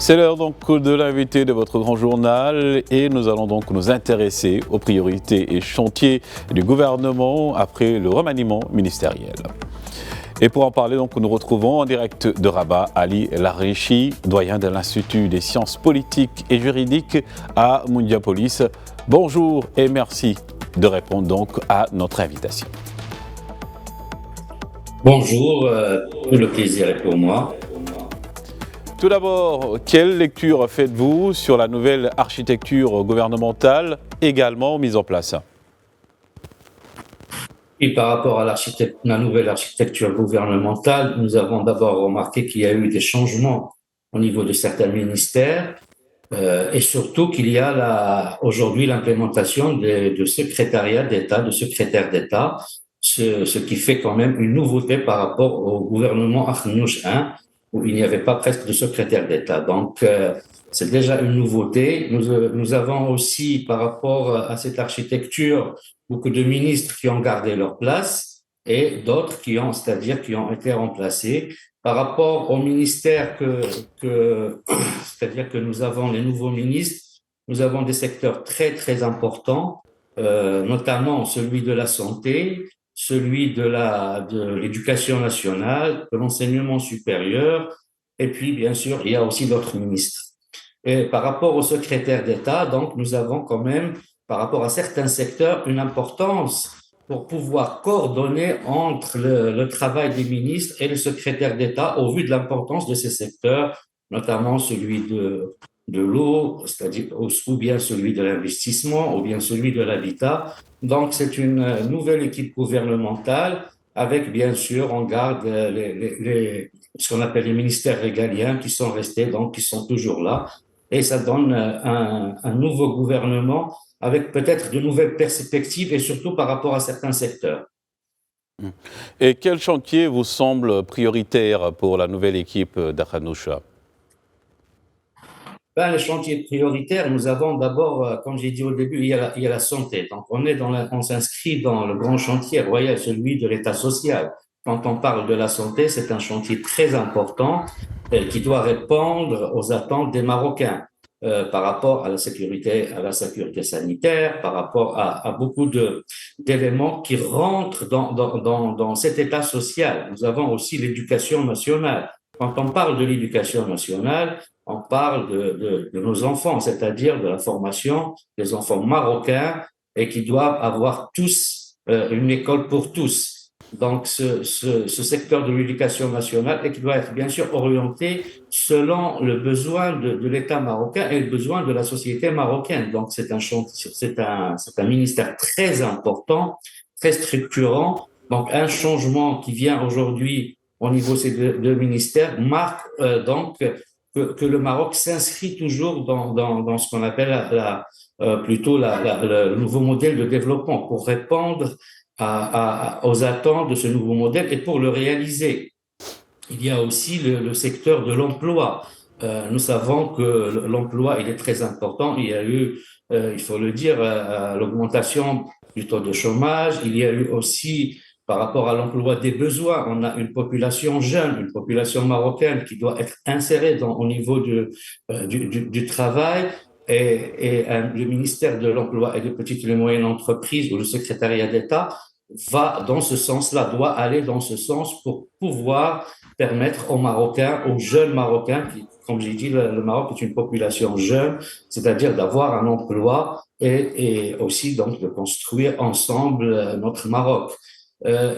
C'est l'heure donc de l'invité de votre grand journal et nous allons donc nous intéresser aux priorités et chantiers du gouvernement après le remaniement ministériel. Et pour en parler, donc, nous retrouvons en direct de Rabat Ali Larichi, doyen de l'Institut des sciences politiques et juridiques à Moundiapolis. Bonjour et merci de répondre donc à notre invitation. Bonjour, tout le plaisir est pour moi. Tout d'abord, quelle lecture faites-vous sur la nouvelle architecture gouvernementale également mise en place ? Et par rapport à la nouvelle architecture gouvernementale, nous avons d'abord remarqué qu'il y a eu des changements au niveau de certains ministères et surtout qu'il y a aujourd'hui l'implémentation de secrétariats d'État, de secrétaires d'État, ce qui fait quand même une nouveauté par rapport au gouvernement Arnouch 1, où il n'y avait pas presque de secrétaire d'État. Donc, c'est déjà une nouveauté. Nous avons aussi, par rapport à cette architecture, beaucoup de ministres qui ont gardé leur place et d'autres c'est-à-dire qui ont été remplacés. Par rapport au ministère c'est-à-dire que nous avons les nouveaux ministres, nous avons des secteurs très, très importants, notamment celui de la santé, celui de l'éducation nationale, de l'enseignement supérieur, et puis, bien sûr, il y a aussi d'autres ministres. Et par rapport au secrétaire d'État, donc, nous avons quand même, par rapport à certains secteurs, une importance pour pouvoir coordonner entre le travail des ministres et le secrétaire d'État au vu de l'importance de ces secteurs, notamment celui de l'eau, c'est-à-dire ou bien celui de l'investissement, ou bien celui de l'habitat. Donc, c'est une nouvelle équipe gouvernementale avec, bien sûr, en garde ce qu'on appelle les ministères régaliens qui sont restés, donc qui sont toujours là. Et ça donne un nouveau gouvernement avec peut-être de nouvelles perspectives et surtout par rapport à certains secteurs. Et quel chantier vous semble prioritaire pour la nouvelle équipe d'Arnoucha ? Les chantiers prioritaires, nous avons d'abord, comme j'ai dit au début, il y a la santé. Donc, on s'inscrit dans le grand chantier royal, celui de l'État social. Quand on parle de la santé, c'est un chantier très important qui doit répondre aux attentes des Marocains par rapport à la sécurité sanitaire, par rapport à beaucoup d'éléments qui rentrent dans cet État social. Nous avons aussi l'éducation nationale. Quand on parle de l'éducation nationale, on parle de nos enfants, c'est-à-dire de la formation des enfants marocains et qui doivent avoir tous une école pour tous. Donc, ce secteur de l'éducation nationale et qui doit être bien sûr orienté selon le besoin de l'État marocain et le besoin de la société marocaine. Donc, c'est un ministère très important, très structurant. Donc, un changement qui vient aujourd'hui au niveau de ces deux ministères marque donc que le Maroc s'inscrit toujours dans ce qu'on appelle plutôt le nouveau modèle de développement pour répondre aux attentes de ce nouveau modèle et pour le réaliser. Il y a aussi le secteur de l'emploi. Nous savons que l'emploi, il est très important. Il y a eu, il faut le dire, l'augmentation du taux de chômage. Il y a eu aussi, par rapport à l'emploi des besoins, on a une population jeune, une population marocaine qui doit être insérée au niveau du travail. Et le ministère de l'Emploi et des petites et moyennes entreprises ou le secrétariat d'État va dans ce sens-là, doit aller dans ce sens pour pouvoir permettre aux Marocains, aux jeunes Marocains, qui, comme j'ai dit, le Maroc est une population jeune, c'est-à-dire d'avoir un emploi et aussi donc de construire ensemble notre Maroc.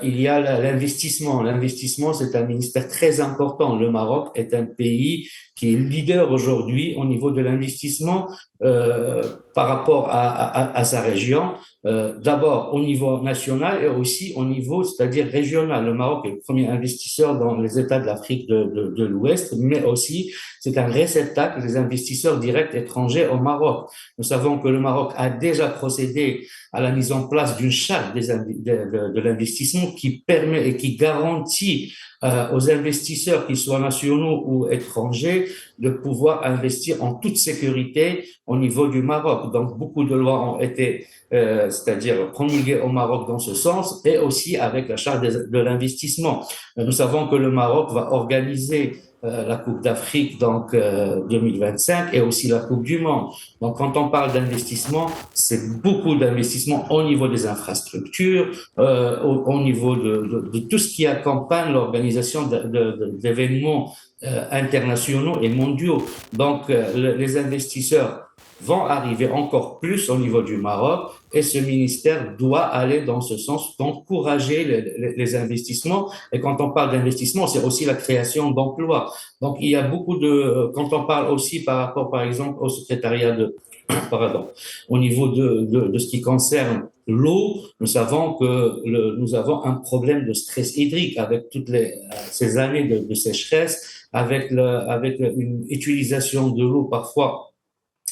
Il y a l'investissement. L'investissement, c'est un ministère très important. Le Maroc est un pays qui est leader aujourd'hui au niveau de l'investissement par rapport à sa région. D'abord au niveau national et aussi au niveau, c'est-à-dire régional. Le Maroc est le premier investisseur dans les États de l'Afrique de l'Ouest, mais aussi c'est un réceptacle des investisseurs directs étrangers au Maroc. Nous savons que le Maroc a déjà procédé à la mise en place d'une charte de l'investissement qui permet et qui garantit aux investisseurs, qu'ils soient nationaux ou étrangers, de pouvoir investir en toute sécurité au niveau du Maroc. Donc, beaucoup de lois ont été, c'est-à-dire promulguées au Maroc dans ce sens, et aussi avec la charte de l'investissement. Nous savons que le Maroc va organiser la Coupe d'Afrique donc 2025 et aussi la Coupe du Monde. Donc quand on parle d'investissement, c'est beaucoup d'investissement au niveau des infrastructures, au niveau de tout ce qui accompagne l'organisation d'événements internationaux et mondiaux. Donc les investisseurs vont arriver encore plus au niveau du Maroc et ce ministère doit aller dans ce sens d'encourager les investissements. Et quand on parle d'investissement, c'est aussi la création d'emplois. Donc il y a beaucoup de, quand on parle aussi par rapport par exemple au secrétariat de, pardon, au niveau de ce qui concerne l'eau, nous savons que nous avons un problème de stress hydrique avec toutes ces années de sécheresse, avec une utilisation de l'eau parfois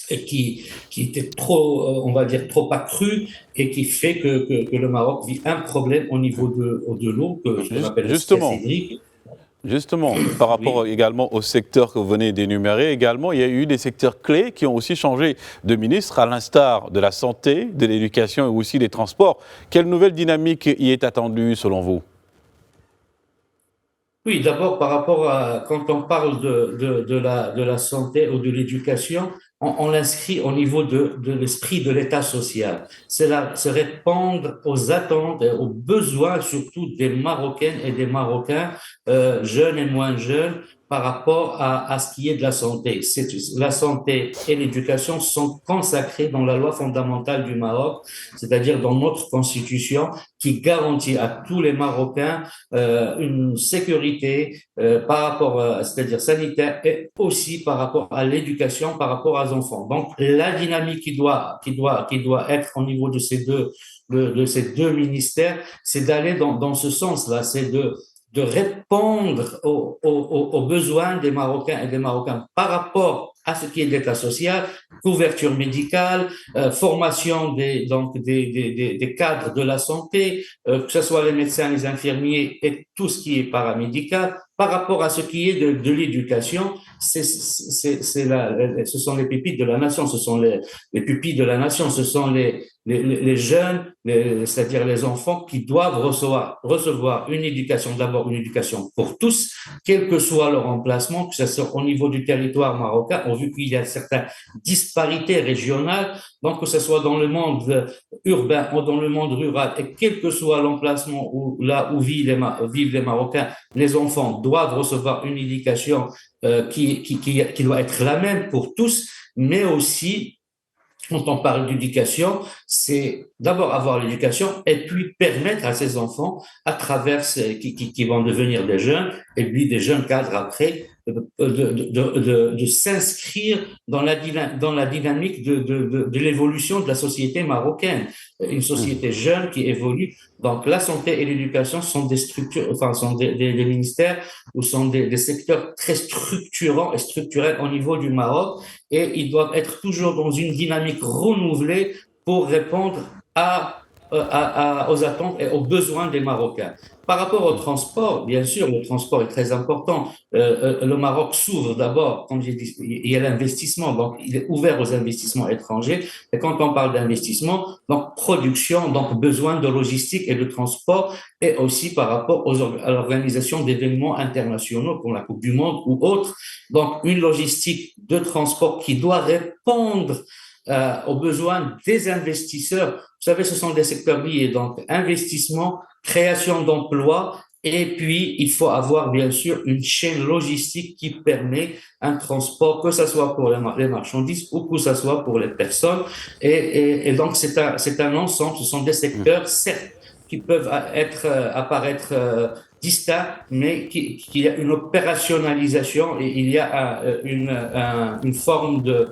et qui était trop, on va dire, trop accru et qui fait que le Maroc vit un problème au niveau de l'eau, ce qu'on appelle le stress Justement, hydrique. Justement, par rapport Oui. également au secteur que vous venez d'énumérer, également, il y a eu des secteurs clés qui ont aussi changé de ministre, à l'instar de la santé, de l'éducation et aussi des transports. Quelle nouvelle dynamique y est attendue selon vous? Oui, d'abord par rapport à quand on parle de la santé ou de l'éducation, on l'inscrit au niveau de l'esprit de l'État social. C'est répondre aux attentes et aux besoins surtout des Marocaines et des Marocains, jeunes et moins jeunes, par rapport à ce qui est de la santé. La santé et l'éducation sont consacrées dans la loi fondamentale du Maroc, c'est-à-dire dans notre constitution qui garantit à tous les Marocains une sécurité par rapport, c'est-à-dire sanitaire, et aussi par rapport à l'éducation, par rapport aux enfants. Donc, la dynamique qui doit être au niveau de ces deux ministères, c'est d'aller dans ce sens-là, c'est de répondre aux besoins des Marocains et des Marocains par rapport à ce qui est l'état social, couverture médicale, formation des cadres de la santé, que ce soit les médecins, les infirmiers et tout ce qui est paramédical. Par rapport à ce qui est de l'éducation, ce sont les pépites de la nation, ce sont les pupilles de la nation, ce sont les jeunes, c'est-à-dire les enfants qui doivent recevoir une éducation, d'abord une éducation pour tous, quel que soit leur emplacement, que ce soit au niveau du territoire marocain, on a vu qu'il y a certaines disparités régionales, donc que ce soit dans le monde urbain ou dans le monde rural, et quel que soit l'emplacement là où vivent les Marocains, les enfants doivent recevoir une éducation qui doit être la même pour tous, mais aussi quand on parle d'éducation, c'est d'abord avoir l'éducation et puis permettre à ces enfants, à travers qui vont devenir des jeunes, et puis des jeunes cadres après, de s'inscrire dans la dynamique de l'évolution de la société marocaine. Une société jeune qui évolue. Donc la santé et l'éducation sont des structures, enfin sont des ministères ou sont des secteurs très structurants et structurels au niveau du Maroc et ils doivent être toujours dans une dynamique renouvelée pour répondre aux attentes et aux besoins des Marocains. Par rapport au transport, bien sûr, le transport est très important. Le Maroc s'ouvre d'abord, comme j'ai dit, il y a l'investissement, donc il est ouvert aux investissements étrangers. Et quand on parle d'investissement, donc production, donc besoin de logistique et de transport, et aussi par rapport à l'organisation d'événements internationaux comme la Coupe du Monde ou autres. Donc une logistique de transport qui doit répondre aux besoins des investisseurs. Vous savez, ce sont des secteurs liés, donc investissement, création d'emplois, et puis il faut avoir bien sûr une chaîne logistique qui permet un transport, que ce soit pour les marchandises ou que ce soit pour les personnes. Et donc c'est un ensemble, ce sont des secteurs, certes, qui peuvent apparaître distincts, mais qu'il y a une opérationnalisation et il y a une forme de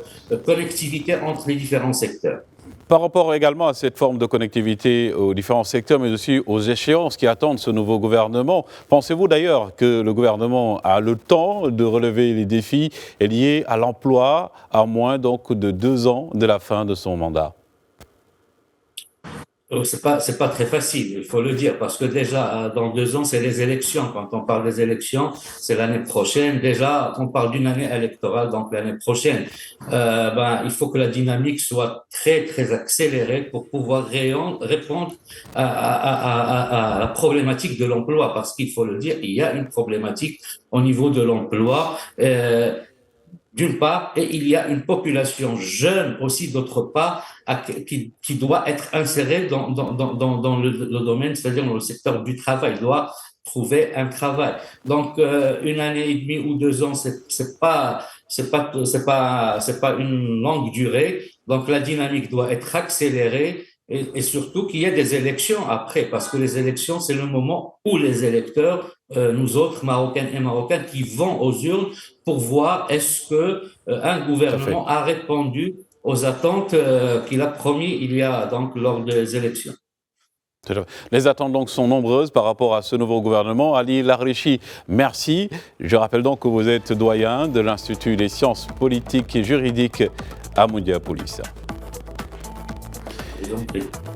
connectivité entre les différents secteurs. Par rapport également à cette forme de connectivité aux différents secteurs, mais aussi aux échéances qui attendent ce nouveau gouvernement, pensez-vous d'ailleurs que le gouvernement a le temps de relever les défis liés à l'emploi à moins donc de 2 ans de la fin de son mandat? C'est pas très facile, il faut le dire, parce que déjà, dans 2 ans, c'est les élections. Quand on parle des élections, c'est l'année prochaine. Déjà, on parle d'une année électorale, donc l'année prochaine. Il faut que la dynamique soit très, très accélérée pour pouvoir répondre à la problématique de l'emploi, parce qu'il faut le dire, il y a une problématique au niveau de l'emploi. D'une part, et il y a une population jeune aussi d'autre part qui doit être insérée dans le domaine, c'est-à-dire dans le secteur du travail, doit trouver un travail. Donc, une année et demie ou 2 ans, c'est pas une longue durée. Donc, la dynamique doit être accélérée et surtout qu'il y ait des élections après, parce que les élections, c'est le moment où les électeurs, nous autres, Marocains et Marocains, qui vont aux urnes pour voir est-ce que un Tout à fait. gouvernement a répondu aux attentes qu'il a promis il y a donc lors des élections. Tout à fait. Les attentes donc sont nombreuses par rapport à ce nouveau gouvernement. Ali Larichi, merci. Je rappelle donc que vous êtes doyen de l'Institut des sciences politiques et juridiques à Moundiapolis. Et donc,